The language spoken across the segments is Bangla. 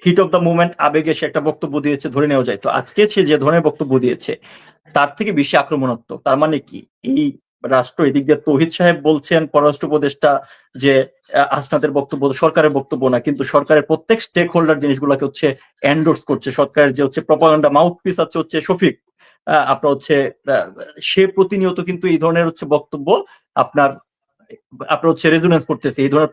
হিট অফ দ্য মুভমেন্ট আবেগে সে একটা বক্তব্য দিয়েছে ধরে নেওয়া যায়। তো আজকে সে যে ধরনের বক্তব্য দিয়েছে তার থেকে বেশি আক্রমণাত্মক। তার মানে কি এই রাষ্ট্র এদিক দিয়ে তৌহিদ সাহেব বলছেন পররাষ্ট্র উপদেষ্টা যে হাসনাতের বক্তব্য সরকারের বক্তব্য না, কিন্তু সরকারের প্রত্যেক স্টেক হোল্ডার জিনিসগুলোকে হচ্ছে এন্ডোর্স করছে। সরকারের যে হচ্ছে প্রপাগান্ডা মাউথপিস আছে হচ্ছে শফিক, আপনার হচ্ছে সে প্রতিনিয়ত কিন্তু এই ধরনের হচ্ছে বক্তব্য আপনার আপনার হচ্ছে রেজোনেন্স করতেছে। এই ধরনের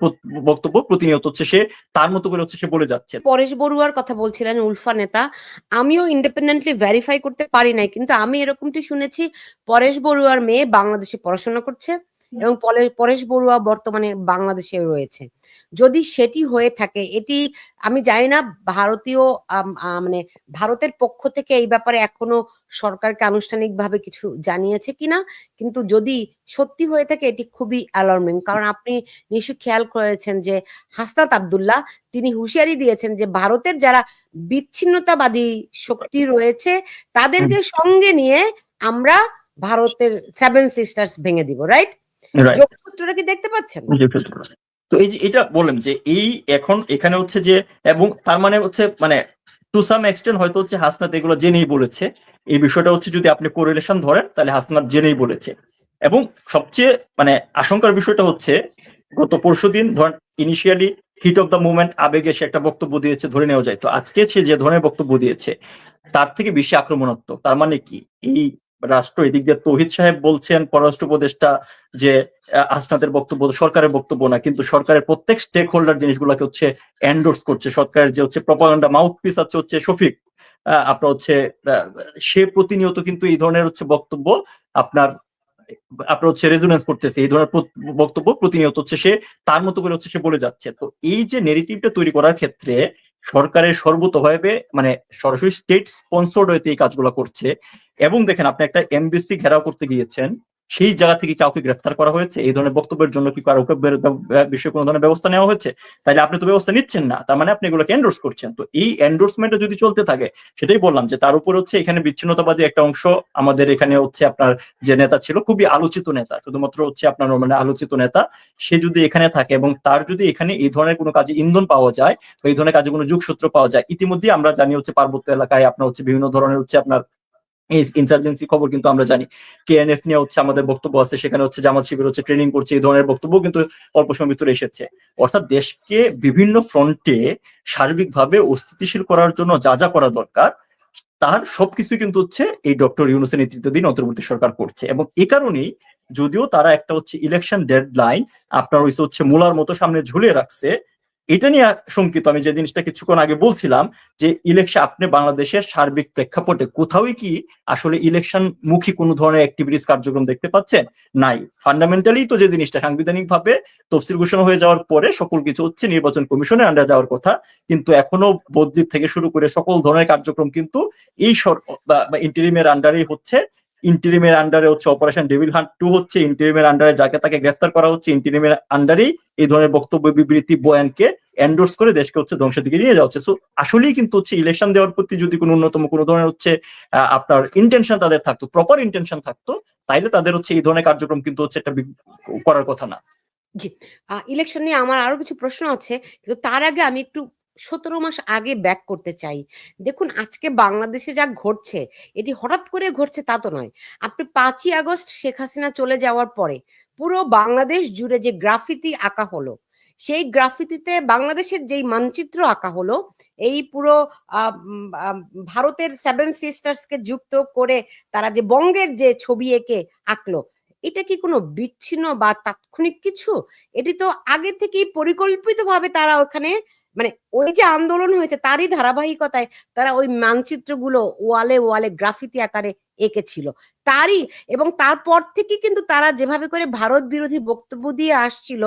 বক্তব্য প্রতিনিয়ত হচ্ছে সে তার মতো করে হচ্ছে সে বলে যাচ্ছে। পরেশ বড়ুয়ার কথা বলছিলেন, উলফা নেতা। আমিও ইন্ডিপেন্ডেন্টলি ভেরিফাই করতে পারি নাই, কিন্তু আমি এরকমটি শুনেছি পরেশ বড়ুয়ার মেয়ে বাংলাদেশে পড়াশোনা করছে এবং পরেশ বড়ুয়া বর্তমানে বাংলাদেশে রয়েছে। যদি সেটি হয়ে থাকে, এটি আমি জানি না ভারতীয় মানে ভারতের পক্ষ থেকে এই ব্যাপারে এখনো সরকারকে আনুষ্ঠানিকভাবে কিছু জানিয়েছে কিনা, কিন্তু যদি সত্যি হয়ে থাকে এটি খুবই অ্যালার্মিং। কারণ আপনি নিশ্চয়ই খেয়াল করেছেন যে হাসনাত আব্দুল্লাহ তিনি হুঁশিয়ারি দিয়েছেন যে ভারতের যারা বিচ্ছিন্নতাবাদী শক্তি রয়েছে তাদেরকে সঙ্গে নিয়ে আমরা ভারতের সেভেন সিস্টার্স ভেঙে দিব। রাইট? যোগসূত্রটা কি দেখতে পাচ্ছেন? তো এই যে এটা বললাম যে এই এখন এখানে হচ্ছে যে, এবং তার মানে হচ্ছে মানে টু সাম এক্সটেন্ট হয়তো হচ্ছে হাসনাত এগুলো জেনেই বলেছে। এই বিষয়টা হচ্ছে যদি আপনি কোরিলেশন ধরেন তাহলে হাসনাত জেনেই বলেছে। এবং সবচেয়ে মানে আশঙ্কার বিষয়টা হচ্ছে গত পরশুদিন ধরেন initially heat of the movement আবেগে সে একটা বক্তব্য দিয়েছে ধরে নেওয়া যায়। তো আজকে সে যে ধরনের বক্তব্য দিয়েছে তার থেকে বেশি আক্রমণাত্মক। তার মানে কি এই রাষ্ট্র এদিক দিয়ে তৌহিদ সাহেব বলছেন পররাষ্ট্র উপদেষ্টা যে হাসনাতের বক্তব্য সরকারের বক্তব্য না, কিন্তু সরকারের প্রত্যেক স্টেক হোল্ডার জিনিসগুলোকে হচ্ছে এন্ডোর্স করছে। সরকারের যে হচ্ছে প্রপাগান্ডা মাউথপিস আছে হচ্ছে শফিক, আপনার হচ্ছে সে প্রতিনিয়ত কিন্তু এই ধরনের হচ্ছে বক্তব্য আপনার আপনার হচ্ছে রেজোনেন্স করতেছে। এই ধরনের বক্তব্য প্রতিনিয়ত হচ্ছে সে তার মতো করে হচ্ছে সে বলে যাচ্ছে। তো এই যে নেগেটিভটা তৈরি করার ক্ষেত্রে সরকারের সর্বতভাবে মানে সরাসরি স্টেট স্পন্সর্ড হইতে এই কাজগুলো করছে। এবং দেখেন আপনি একটা এমবিসি ঘেরাও করতে গিয়েছেন, সেই জায়গা থেকে কাউকে গ্রেফতার করা হয়েছে এই ধরনের বক্তব্যের জন্য? কি কারোকে বিষয়ে কোনো ধরনের ব্যবস্থা নেওয়া হয়েছে? তাইলে আপনি তো ব্যবস্থা নিচ্ছেন না, তার মানে আপনি এগুলোকে এন্ডোর্স করছেন। তো এই এন্ডোর্সমেন্টটা যদি চলতে থাকে, সেটাই বললাম যে তার উপর হচ্ছে এখানে বিচ্ছিন্নতাবাদী একটা অংশ আমাদের এখানে হচ্ছে আপনার যে নেতা ছিল খুবই আলোচিত নেতা, শুধুমাত্র হচ্ছে আপনার মানে আলোচিত নেতা, সে যদি এখানে থাকে এবং তার যদি এখানে এই ধরনের কোনো কাজে ইন্ধন পাওয়া যায় বা এই ধরনের কাজে কোনো যোগসূত্র পাওয়া যায়, ইতিমধ্যে আমরা জানি হচ্ছে পার্বত্য এলাকায় আপনার হচ্ছে বিভিন্ন ধরনের হচ্ছে আপনার ইনসার্জেন্সি খবর কিন্তু আমরা জানি। কেএনএফ নিয়ে হচ্ছে আমাদের বক্তব্য আছে, সেখানে হচ্ছে জামাত শিবির হচ্ছে ট্রেনিং করছে, এই ধরনের বক্তব্য কিন্তু অল্প সময়ের ভিতরে এসেছে। অর্থাৎ দেশকে বিভিন্ন ফ্রন্টে সার্বিকভাবে অস্থিতিশীল করার জন্য যা যা করা দরকার তার সবকিছু কিন্তু হচ্ছে এই ডক্টর ইউনূসের নেতৃত্বাধীন অন্তর্বর্তী সরকার করছে। এবং এই কারণেই যদিও তারা একটা হচ্ছে ইলেকশন ডেডলাইন আপনার হচ্ছে মূলার মতো সামনে ঝুলিয়ে রাখছে, এটা নিয়ে শঙ্কিত আমি যে জিনিসটা কিছুক্ষণ আগে বলছিলাম যে ইলেকশন আপনি বাংলাদেশের সার্বিক প্রেক্ষাপটে কোথাওই কি আসলে ইলেকশন মুখী কোন ধরনের অ্যাক্টিভিটিস কার্যক্রম দেখতে পাচ্ছেন? নাই। ফান্ডামেন্টালি তো যে জিনিসটা সাংবিধানিক ভাবে তফসিল ঘোষণা হয়ে যাওয়ার পরে সকল কিছু হচ্ছে নির্বাচন কমিশনের আন্ডার যাওয়ার কথা, কিন্তু এখনো বদ্বীপ থেকে শুরু করে সকল ধরনের কার্যক্রম কিন্তু এই ইন্টারিমের আন্ডারেই হচ্ছে। ইন্টারিমের আন্ডারে হচ্ছে অপারেশন ডেভিল হান্ট 2 হচ্ছে, ইন্টারিমের আন্ডারে যাকে তাকে গ্রেফতার করা হচ্ছে, ইন্টারিমের আন্ডারেই এই ধরনের বক্তব্য বিবৃতি বয়ানকে এন্ডোর্স করে দেশকে হচ্ছে ধ্বংসের দিকে নিয়ে যাওয়া হচ্ছে। সো আসলেই কিন্তু হচ্ছে ইলেকশন দেওয়ার প্রতি যদি কোনো অন্যতম কোনো ধরনের হচ্ছে আপনার ইন্টেনশন তাদের থাকতো, প্রপার ইন্টেনশন থাকতো, তাইলে তাদের হচ্ছে এই ধরনের কার্যক্রম কিন্তু হচ্ছে একটা করার কথা না। জি, ইলেকশন নিয়ে আমার আরো কিছু প্রশ্ন আছে, কিন্তু তার আগে আমি একটু 17 মাস আগে ব্যাক করতে চাই। দেখুন আজকে বাংলাদেশে যা ঘটছে এটি হঠাৎ করে ঘটছে তা তো নয়। আপনি 5ই আগস্ট শেখ হাসিনা চলে যাওয়ার পরে পুরো বাংলাদেশ জুড়ে যে গ্রাফিতি আঁকা হলো, সেই গ্রাফিতিতে বাংলাদেশের যেই মানচিত্র আঁকা হলো, এই পুরো ভারতের সেভেন সিস্টার্সকে যুক্ত করে তারা যে বঙ্গের যে ছবি এঁকে আঁকলো, এটা কি কোনো বিচ্ছিন্ন বা তাৎক্ষণিক কিছু? এটি তো আগে থেকেই পরিকল্পিতভাবে তারা ওখানে মানে ওই যে আন্দোলন হয়েছে তারই ধারাবাহিকতায় তারা ওই মানচিত্রগুলো ওয়ালে ওয়ালে গ্রাফিতি আকারে এঁকেছিল তারই। এবং তারপর থেকে কিন্তু তারা যেভাবে করে ভারত বিরোধী বক্তব্য দিয়ে আসছিল,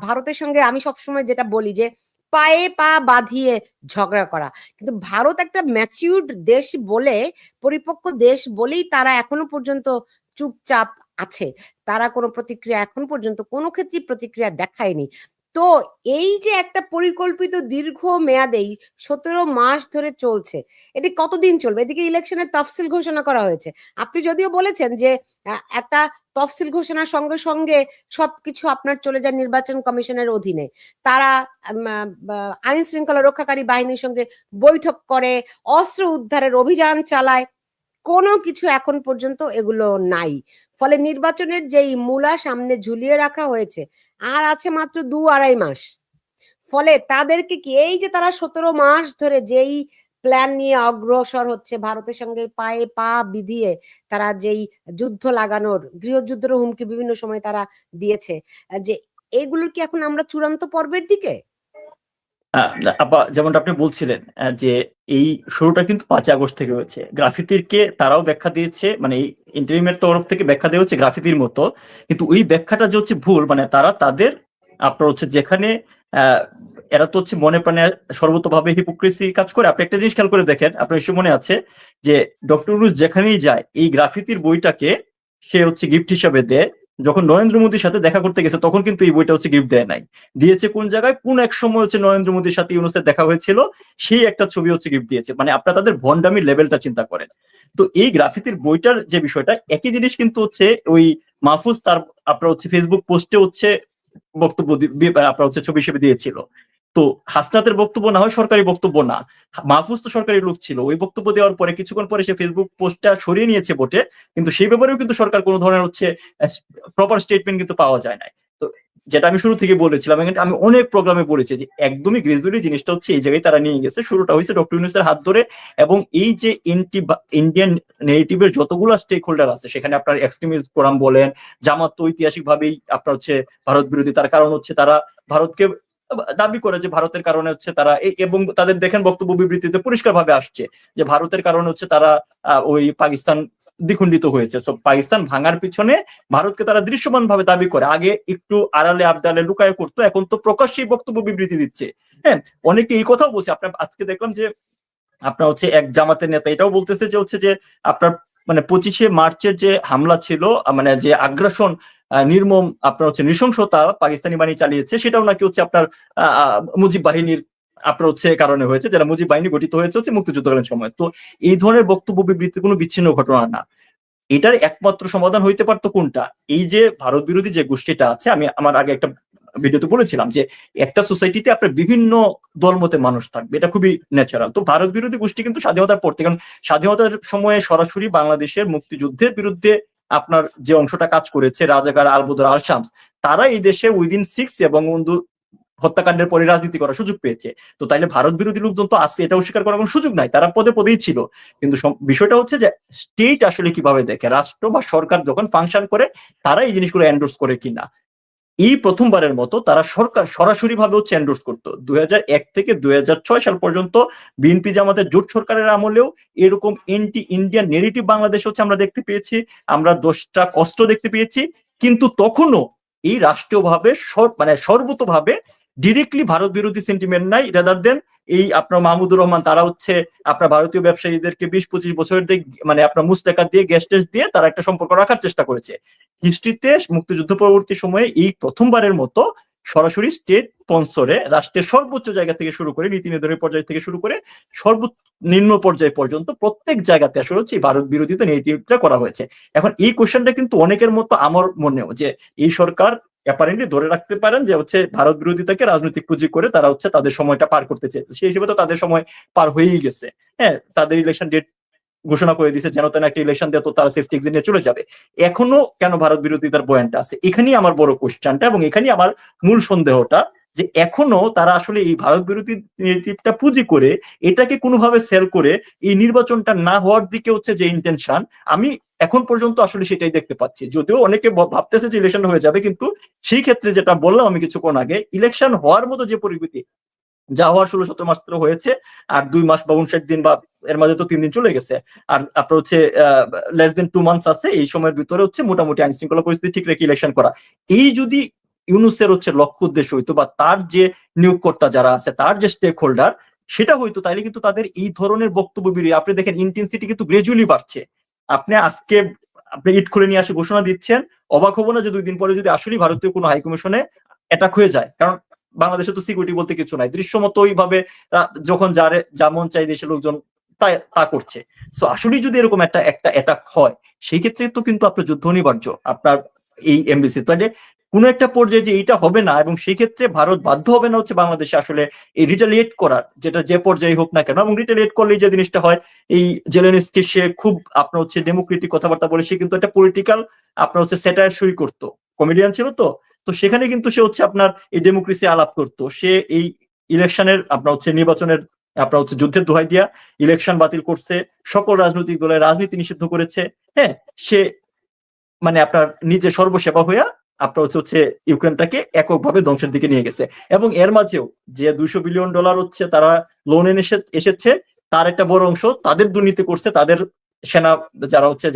ভারতের সঙ্গে আমি সবসময় যেটা বলি যে পায়ে পা বাঁধিয়ে ঝগড়া করা। কিন্তু ভারত একটা ম্যাচিউরড দেশ বলে, পরিপক্ক দেশ বলেই তারা এখনো পর্যন্ত চুপচাপ আছে। তারা কোনো প্রতিক্রিয়া এখন পর্যন্ত কোনো ক্ষেত্রেই প্রতিক্রিয়া দেখায়নি। তো এই যে একটা পরিকল্পিত দীর্ঘ মেয়াদেই 17 মাস ধরে চলছে, এটি কতদিন চলবে? এদিকে ইলেকশনের তফসিল ঘোষণা করা হয়েছে। আপনি যদিও বলেছেন যে একটা তফসিল ঘোষণার সঙ্গে সঙ্গে সবকিছু আপনার চলে যায় নির্বাচন কমিশনের অধীনে। তারা আইন শৃঙ্খলা রক্ষাকারী বাহিনীর সঙ্গে বৈঠক করে, অস্ত্র উদ্ধারের অভিযান চালায়। কোনো কিছু এখন পর্যন্ত এগুলো নাই। ফলে নির্বাচনের যেই মূলা সামনে ঝুলিয়ে রাখা হয়েছে, আর আছে মাত্র 2-2.5 মাস। ফলে তাদেরকে কি এই যে তারা 17 মাস ধরে যেই প্ল্যান নিয়ে অগ্রসর হচ্ছে, ভারতের সঙ্গে পায়ে পা বিধিয়ে তারা যেই যুদ্ধ লাগানোর, গৃহযুদ্ধের হুমকি বিভিন্ন সময় তারা দিয়েছে, যে এগুলোর কি এখন আমরা চূড়ান্ত পর্বের দিকে? আপা যেমনটা আপনি বলছিলেন যে এই শুরুটা কিন্তু 5 আগস্ট থেকে হয়েছে। গ্রাফিতিরকে তারাও ব্যাখ্যা দিয়েছে, মানে এই ইন্টারিমের তরফ থেকে ব্যাখ্যা দেওয়া হচ্ছে গ্রাফিতির মতো। কিন্তু ওই ব্যাখ্যাটা যে হচ্ছে ভুল, মানে তারা তাদের আপনার হচ্ছে যেখানে এরা তো হচ্ছে মনে প্রাণে সর্বতভাবে হিপোক্রেসি কাজ করে। আপনি একটা জিনিস খেয়াল করে দেখেন, আপনার নিশ্চয়ই মনে আছে যে ডক্টর ইউনূস যেখানেই যায় এই গ্রাফিতির বইটাকে সে হচ্ছে গিফট হিসাবে দেয়। যখন নরেন্দ্র মোদীর সাথে দেখা করতে গেছে তখন কিন্তু এই বইটা হচ্ছে গিফট দেয় নাই, দিয়েছে কোন জায়গায়, কোন এক সময় হচ্ছে নরেন্দ্র মোদীর সাথে ইউনূসের দেখা হয়েছিল, সেই একটা ছবি হচ্ছে গিফট দিয়েছে। মানে আপনারা তাদের ভন্ডামির লেভেলটা চিন্তা করেন। তো এই গ্রাফিতির বইটার যে বিষয়টা, একই জিনিস কিন্তু হচ্ছে ওই মাহফুজ তার আপনার হচ্ছে ফেসবুক পোস্টে হচ্ছে বক্তব্য আপনার হচ্ছে ছবি হিসেবে দিয়েছিল। তো হাসনাতের বক্তব্য না হয় সরকারি বক্তব্য না, মাহফুজ তো সরকারি লোক ছিল, ওই বক্তব্য দেওয়ার পরে কিছুক্ষণ পরে সে ফেসবুক পোস্টটা সরিয়ে নিয়েছে বটে, কিন্তু সেই ব্যাপারেও কিন্তু সরকার কোনো ধরনের হচ্ছে প্রপার স্টেটমেন্ট কিন্তু পাওয়া যায় নাই। তো যেটা আমি শুরু থেকে বলেছিলাম, আমি অনেক প্রোগ্রামে বলেছি যে একদমই গ্রেজুয়ালি জিনিসটা হচ্ছে এই জায়গায় তারা নিয়ে গেছে। শুরুটা হয়েছে ডক্টর ইউনূসের হাত ধরে, এবং এই যে ইন্ডিয়ান নেগেটিভের যতগুলো স্টেক হোল্ডার আছে, সেখানে আপনার এক্সট্রিমিস্ট ফোরাম বলেন, জামাত তো ঐতিহাসিক ভাবেই আপনার হচ্ছে ভারত বিরোধী, তার কারণ হচ্ছে তারা ভারতকে দাবি করে যে ভারতের কারণে হচ্ছে তারা, এবং তাদের দেখেন বক্তব্য বিবৃতিতে পরিষ্কার ভাবে আসছে যে ভারতের কারণে হচ্ছে তারা ওই পাকিস্তান দ্বিখণ্ডিত হয়েছে। সো পাকিস্তান ভাঙার পিছনে ভারতকে তারা দৃশ্যমান ভাবে দাবি করে। আগে একটু আড়ালে আবডালে লুকায় করতো, এখন তো প্রকাশ্যেই বক্তব্য বিবৃতি দিচ্ছে। হ্যাঁ, অনেকে এই কথাও বলছে। আপনার আজকে দেখলাম যে আপনার হচ্ছে এক জামাতের নেতা এটাও বলতেছে যে হচ্ছে যে আপনার মানে 25শে মার্চের যে হামলা ছিল, মানে যে আগ্রাসন, নির্মম আপনার হচ্ছে নৃশংসতা পাকিস্তানি বাহিনী চালিয়েছে, সেটাও নাকি হচ্ছে আপনার মুজিব বাহিনীর আপনার হচ্ছে কারণে হয়েছে, যারা মুজিব বাহিনী গঠিত হয়েছে হচ্ছে মুক্তিযুদ্ধকালীন সময়। তো এই ধরনের বক্তব্য বিবৃতি কোনো বিচ্ছিন্ন ঘটনা না। এটার একমাত্র সমাধান হইতে পারতো কোনটা, এই যে ভারত বিরোধী যে গোষ্ঠীটা আছে, আমি আমার আগে একটা ভিডিওতে বলেছিলাম যে একটা সোসাইটিতে আপনার বিভিন্ন দলমতে মানুষ থাকবে, এটা খুবই ন্যাচারাল। তো ভারত বিরোধী গোষ্ঠী কিন্তু স্বাধীনতার পর থেকে, কারণ স্বাধীনতার সময়ে সরাসরি বাংলাদেশের মুক্তিযুদ্ধের বিরুদ্ধে আপনার যে অংশটা কাজ করেছে, রাজাকার, আলবদর, আল শামস, তারা এই দেশে উইদিন 6 এবং হত্যাকাণ্ডের পরে রাজনীতি করার সুযোগ পেয়েছে। তো তাইলে ভারত বিরোধী লোকজন তো আছে, এটা অস্বীকার করার কোনো সুযোগ নাই, তারা পদে পদেই ছিল। কিন্তু বিষয়টা হচ্ছে যে স্টেট আসলে কিভাবে দেখে, রাষ্ট্র বা সরকার যখন ফাংশন করে তারা এই জিনিসগুলো এন্ডোর্স করে কিনা। এই প্রথমবারের মতো তারা সরকার সরাসরি ভাবে হচ্ছে এন্ডোর্স করতো। 2001 থেকে 2006 সাল পর্যন্ত বিএনপি জামাতের জোট সরকারের আমলেও এরকম এন্টি ইন্ডিয়ান নেগেটিভ বাংলাদেশ হচ্ছে আমরা দেখতে পেয়েছি, আমরা 10টা অস্ত্র দেখতে পেয়েছি। কিন্তু তখনও এই রাষ্ট্রীয়ভাবে মানে সর্বতভাবে ডিরেক্টলি ভারত বিরোধী সেন্টিমেন্ট নাই, রাদার দেন এই আপনার মাহমুদুর রহমান তারা হচ্ছে আপনার ভারতীয় ব্যবসায়ীদেরকে 20-25 বছরের মানে আপনার মুস্তাকা দিয়ে গ্যাস টেস্ট দিয়ে তারা একটা সম্পর্ক রাখার চেষ্টা করেছে। হিস্ট্রিতে মুক্তিযুদ্ধ পরবর্তী সময়ে এই প্রথমবারের মতো সরাসরি স্টেট স্পন্সরে রাষ্ট্রের সর্বোচ্চ জায়গা থেকে শুরু করে নীতি নির্ধারণের পর্যায় থেকে শুরু করে সর্বনিম্ন পর্যায় পর্যন্ত প্রত্যেক জায়গাতে আসলে হচ্ছে ভারত বিরোধিতা নেগেটিভটা করা হয়েছে। এখন এই কোশ্চেনটা কিন্তু অনেকের মতো আমার মনেও যে এই সরকার অ্যাপারেন্টলি ধরে রাখতে পারেন যে হচ্ছে ভারত বিরোধিতাকে রাজনৈতিক পুঁজি করে তারা হচ্ছে তাদের সময়টা পার করতে চেয়েছে। সেই হিসেবে তো তাদের সময় পার হয়েই গেছে। হ্যাঁ, তাদের ইলেকশন ডেট ঘোষণা করে দিয়েছে, যেন তেন একটা ইলেকশন দিয়ে তো তারা সেফটি এক্সিট নিয়ে চলে যাবে। এখনো কেন ভারত বিরোধিতার বয়ানটা আছে, এখানেই আমার বড় কোশ্চেনটা, এবং এখানেই আমার মূল সন্দেহটা যে এখনো তারা আসলে এই ভারত বিরোধী নেগেটিভটা পুঁজি করে এটাকে কোনোভাবে সেল করে এই নির্বাচনটা না হওয়ার দিকে হচ্ছে যে ইন্টেনশন, আমি এখন পর্যন্ত আসলে সেটাই দেখতে পাচ্ছি। যদিও অনেকে ভাবতেছে যে ইলেকশন হয়ে যাবে, কিন্তু সেই ক্ষেত্রে যেটা বললাম আমি কিছুক্ষণ আগে, ইলেকশন হওয়ার মতো যে পরিস্থিতি যা হওয়ার 16-17 মাস ধরে হয়েছে, আর 2 মাস বা 59 দিন বা এর মাঝে তো 3 দিন চলে গেছে, আর আপনার হচ্ছে লেস দেন 2 মান্থস আছে, এই সময়ের ভিতরে হচ্ছে মোটামুটি আইন শৃঙ্খলা পরিস্থিতি ঠিক রেখে ইলেকশন করা, এই যদি ইউনূসের হচ্ছে লক্ষ্য উদ্দেশ্য হইতো, বা তার যে নিয়োগকর্তা যারা আছে, তার যে স্টেক হোল্ডার সেটা হইতো, তাইলে কিন্তু তাদের এই ধরনের বক্তব্য বেরিয়ে, আপনি দেখেন ইন্টেন্সিটি কিন্তু গ্রাজুয়ালি বাড়ছে। আপনি আজকে আপনি ইট খুলে নিয়ে আসে ঘোষণা দিচ্ছেন, অবাক হবো না যে 2 দিন পরে যদি আসলে ভারতীয় কোনো হাইকমিশনে অ্যাটাক হয়ে যায়, কারণ বাংলাদেশে তো সিকিউরিটি বলতে কিছু নাই, দৃশ্যমত ওইভাবে যখন যা মন চাই দেশের লোকজন তা করছে। সো আসলেই যদি এরকম একটা একটা অ্যাটাক হয়, সেই ক্ষেত্রে তো কিন্তু আপনার যুদ্ধ অনিবার্য আপনার এই এমবিসি। তাহলে কোনো একটা পর্যায়ে যে এইটা হবে না, এবং সেই ক্ষেত্রে ভারত বাধ্য হবে না হচ্ছে বাংলাদেশে আসলে এই রিটালিয়েট করার, যেটা যে পর্যায়ে হোক না কেন। এবং রিটালিয়েট করলেই যে জিনিসটা হয়, এই জেলেনস্কি সে খুব আপনার হচ্ছে ডেমোক্রেটিক কথাবার্তা বলে, সে কিন্তু একটা পলিটিক্যাল আপনার হচ্ছে স্যাটায়ার শুরু করতো, কমেডিয়ান ছিল তো। তো সেখানে কিন্তু সে হচ্ছে আপনার এই ডেমোক্রেসি আলাপ করতো। সে এই ইলেকশনের আপনার হচ্ছে নির্বাচনের আপনার হচ্ছে যুদ্ধের দোহাই দিয়া ইলেকশন বাতিল করছে, সকল রাজনৈতিক দলের রাজনীতি নিষিদ্ধ করেছে। হ্যাঁ, সে মানে আপনার নিজে সর্বসেবা হইয়া আপনার হচ্ছে ইউক্রেনটাকে এককভাবে ধ্বংসের দিকে নিয়ে গেছে। এবং এর মাঝেও যে $200 বিলিয়ন হচ্ছে তারা লোন এনে এসেছে, তার একটা বড় অংশ তাদের দুর্নীতি করছে, তাদের সেনা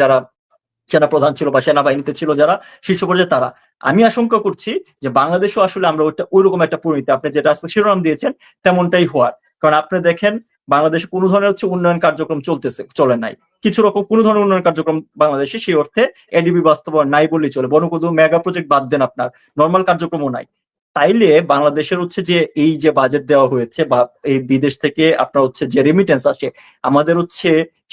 যারা সেনা প্রধান ছিল বা সেনাবাহিনীতে ছিল যারা শীর্ষ পর্যায়ে তারা। আমি আশঙ্কা করছি যে বাংলাদেশও আসলে আমরা ওইরকম একটা পরিণতি, আপনি যেটা আজকে শিরোনাম দিয়েছেন তেমনটাই হওয়ার। কারণ আপনি দেখেন বাংলাদেশে কোনো ধরনের উন্নয়ন কার্যক্রম চলে নাই, কিছু রকম কোনো ধরনের উন্নয়ন কার্যক্রম বাংলাদেশে সেই অর্থে এডিবি বাস্তবায়ন নাই বললেই চলে, বরং কোনো মেগা প্রজেক্ট বাদ দেন, আপনার নর্মাল কার্যক্রমও নাই। তাইলে বাংলাদেশের যে এই যে বাজেট দেওয়া হয়েছে বা এই বিদেশ থেকে আপনার যে রেমিটেন্স আসে আমাদের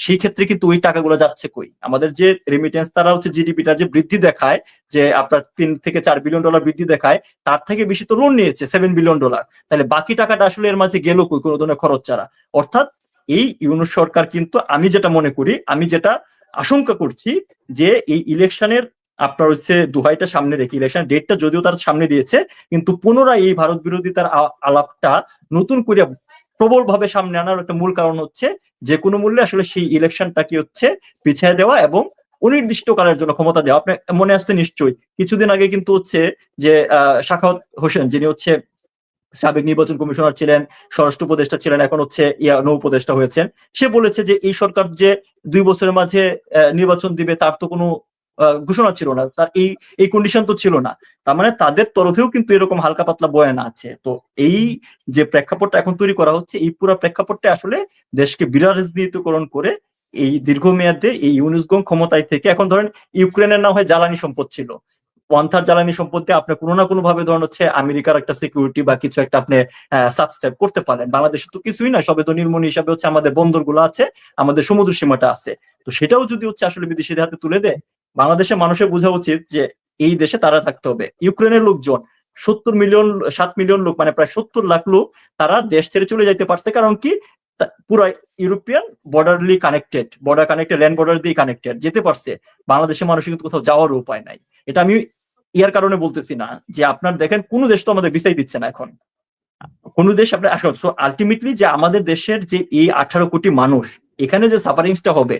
সেই ক্ষেত্রে কিন্তু ওই টাকাগুলো যাচ্ছে কই? আমাদের যে রেমিটেন্স তারা জিডিপিটা যে বৃদ্ধি দেখায়, যে আপনার $3 থেকে $4 বিলিয়ন বৃদ্ধি দেখায়, তার থেকে বেশি তো লোন নিয়েছে $7 বিলিয়ন। তাহলে বাকি টাকাটা আসলে এর মাঝে গেল কই কোনো ধরনের খরচ ছাড়া? অর্থাৎ এই ইউনূস সরকার কিন্তু, আমি যেটা মনে করি, আমি যেটা আশঙ্কা করছি, যে এই ইলেকশনের আপনার দোহাইটা সামনে রেখে, ইলেকশন ডেটটা যদিও তার সামনে দিয়েছে, কিন্তু পুনরায় এই ভারত বিরোধিতার আলাপটা নতুন করে প্রবল ভাবে সামনে আনার একটা মূল কারণ হচ্ছে যে কোনো মূল্যে আসলে সেই ইলেকশনটা কি পিছিয়ে দেওয়া এবং অনির্দিষ্টকালের জন্য ক্ষমতা দেওয়া। আপনার মনে আসছে নিশ্চয়ই কিছুদিন আগে কিন্তু যে সাখাওয়াত হোসেন, যিনি সাবেক নির্বাচন কমিশনার ছিলেন, স্বরাষ্ট্র উপদেষ্টা ছিলেন, এখন নৌ উপদেষ্টা হয়েছেন, সে বলেছে যে এই সরকার যে 2 বছরের মাঝে নির্বাচন দিবে তার তো কোনো ঘোষণা ছিল না, তার এই কন্ডিশন তো ছিল না। তার মানে তাদের তরফেও কিন্তু এরকম হালকা পাতলা বয়ান আছে। তো এই যে প্রেক্ষাপটটা এখন তৈরি করা হচ্ছে, এই পুরো প্রেক্ষাপটটা আসলে দেশকে বিরাট রাজনীতিকরণ করে এই দীর্ঘমেয়াদে এই ইউনুসগণ ক্ষমতায় থেকে, এখন ধরেন ইউক্রেনের না হয় জ্বালানি সম্পদ ছিল, 1/3 জ্বালানি সম্পত্তি আপনি কোনো না কোনো ভাবে ধরেন আমেরিকার একটা সিকিউরিটি বা কিছু একটা আপনি সাবস্ক্রাইব করতে পারেন। বাংলাদেশে তো কিছুই না, সবে তো নির্মূল হিসাবে আমাদের বন্দরগুলো আছে, আমাদের সমুদ্র সীমাটা আছে। তো সেটাও যদি আসলে বিদেশিদের হাতে তুলে দেয়, বাংলাদেশের মানুষের বোঝা উচিত যে এই দেশে তারা থাকতে হবে। ইউক্রেনের লোকজন 7 মিলিয়ন লোক, মানে প্রায় 70 লাখ লোক, তারা দেশ ছেড়ে চলে যাইতে পারছে। কারণ কি? পুরো European border connected land border দিয়ে কানেক্টেড যেতে পারছে। বাংলাদেশের মানুষের কিন্তু কোথাও যাওয়ার উপায় নাই। এটা আমি ইয়ার কারণে বলতেছি না, যে আপনার দেখেন কোন দেশ তো আমাদের ভিসাই দিচ্ছে না এখন, কোন দেশ আপনার আসলে। সো আলটিমেটলি যে আমাদের দেশের যে এই 18 কোটি মানুষ, এখানে যে সাফারিংসটা হবে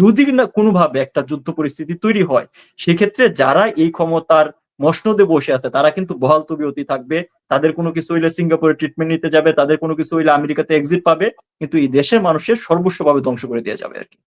যদি না কোনোভাবে একটা যুদ্ধ পরিস্থিতি তৈরি হয়, সেক্ষেত্রে যারা এই ক্ষমতার মসনদে বসে আছে তারা কিন্তু বহাল তবিয়তি থাকবে। তাদের কোনো কিছু হইলে সিঙ্গাপুরে ট্রিটমেন্ট নিতে যাবে, তাদের কোনো কিছু হইলে আমেরিকাতে এক্সিট পাবে, কিন্তু এই দেশের মানুষের সর্বস্বভাবে ধ্বংস করে দিয়ে যাবে আর কি।